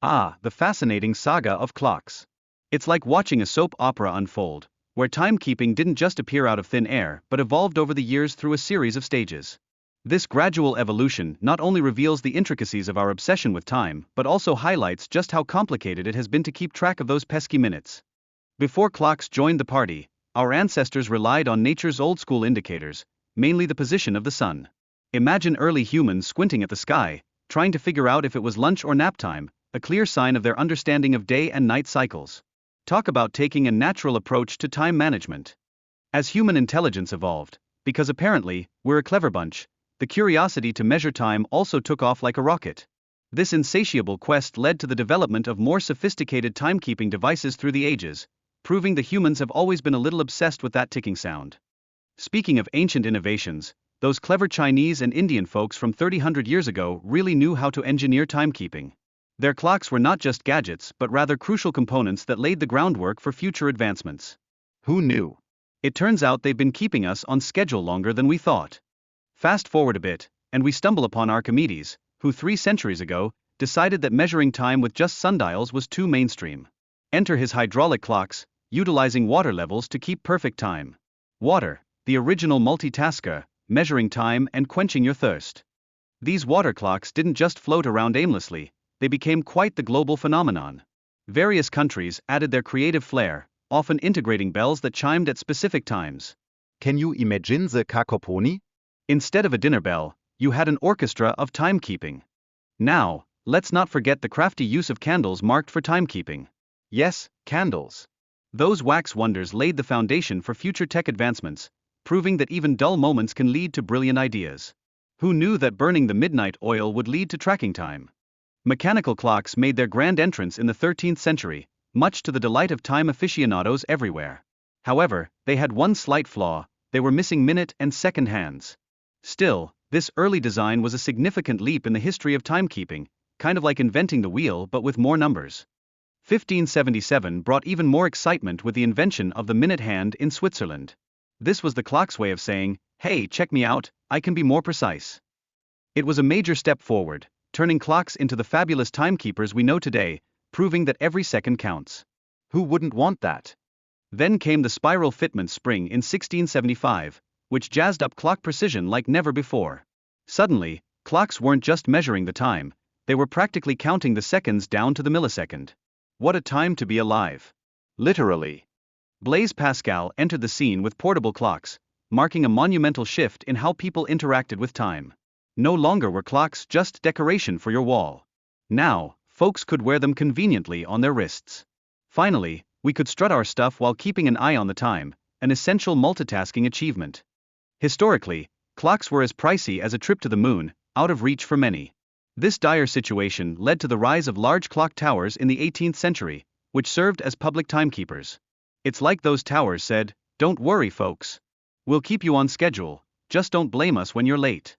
Ah, the fascinating saga of clocks. It's like watching a soap opera unfold, where timekeeping didn't just appear out of thin air but evolved over the years through a series of stages. This gradual evolution not only reveals the intricacies of our obsession with time but also highlights just how complicated it has been to keep track of those pesky minutes. Before clocks joined the party, our ancestors relied on nature's old-school indicators, mainly the position of the sun. Imagine early humans squinting at the sky, trying to figure out if it was lunch or nap time, a clear sign of their understanding of day and night cycles. Talk about taking a natural approach to time management. As human intelligence evolved, because apparently, we're a clever bunch, the curiosity to measure time also took off like a rocket. This insatiable quest led to the development of more sophisticated timekeeping devices through the ages, proving that humans have always been a little obsessed with that ticking sound. Speaking of ancient innovations, those clever Chinese and Indian folks from 300 years ago really knew how to engineer timekeeping. Their clocks were not just gadgets but rather crucial components that laid the groundwork for future advancements. Who knew? It turns out they've been keeping us on schedule longer than we thought. Fast forward a bit, and we stumble upon Archimedes, who 3 centuries ago decided that measuring time with just sundials was too mainstream. Enter his hydraulic clocks, utilizing water levels to keep perfect time. Water, the original multitasker, measuring time and quenching your thirst. These water clocks didn't just float around aimlessly, they became quite the global phenomenon. Various countries added their creative flair, often integrating bells that chimed at specific times. Can you imagine the cacophony? Instead of a dinner bell, you had an orchestra of timekeeping. Now, let's not forget the crafty use of candles marked for timekeeping. Yes, candles. Those wax wonders laid the foundation for future tech advancements, proving that even dull moments can lead to brilliant ideas. Who knew that burning the midnight oil would lead to tracking time? Mechanical clocks made their grand entrance in the 13th century, much to the delight of time aficionados everywhere. However, they had one slight flaw: they were missing minute and second hands. Still, this early design was a significant leap in the history of timekeeping, kind of like inventing the wheel but with more numbers. 1577 brought even more excitement with the invention of the minute hand in Switzerland. This was the clock's way of saying, "Hey, check me out, I can be more precise." It was a major step forward, turning clocks into the fabulous timekeepers we know today, proving that every second counts. Who wouldn't want that? Then came the spiral fitment spring in 1675, which jazzed up clock precision like never before. Suddenly, clocks weren't just measuring the time, they were practically counting the seconds down to the millisecond. What a time to be alive. Literally. Blaise Pascal entered the scene with portable clocks, marking a monumental shift in how people interacted with time. No longer were clocks just decoration for your wall. Now, folks could wear them conveniently on their wrists. Finally, we could strut our stuff while keeping an eye on the time, an essential multitasking achievement. Historically, clocks were as pricey as a trip to the moon, out of reach for many. This dire situation led to the rise of large clock towers in the 18th century, which served as public timekeepers. It's like those towers said, "Don't worry, folks. We'll keep you on schedule, just don't blame us when you're late."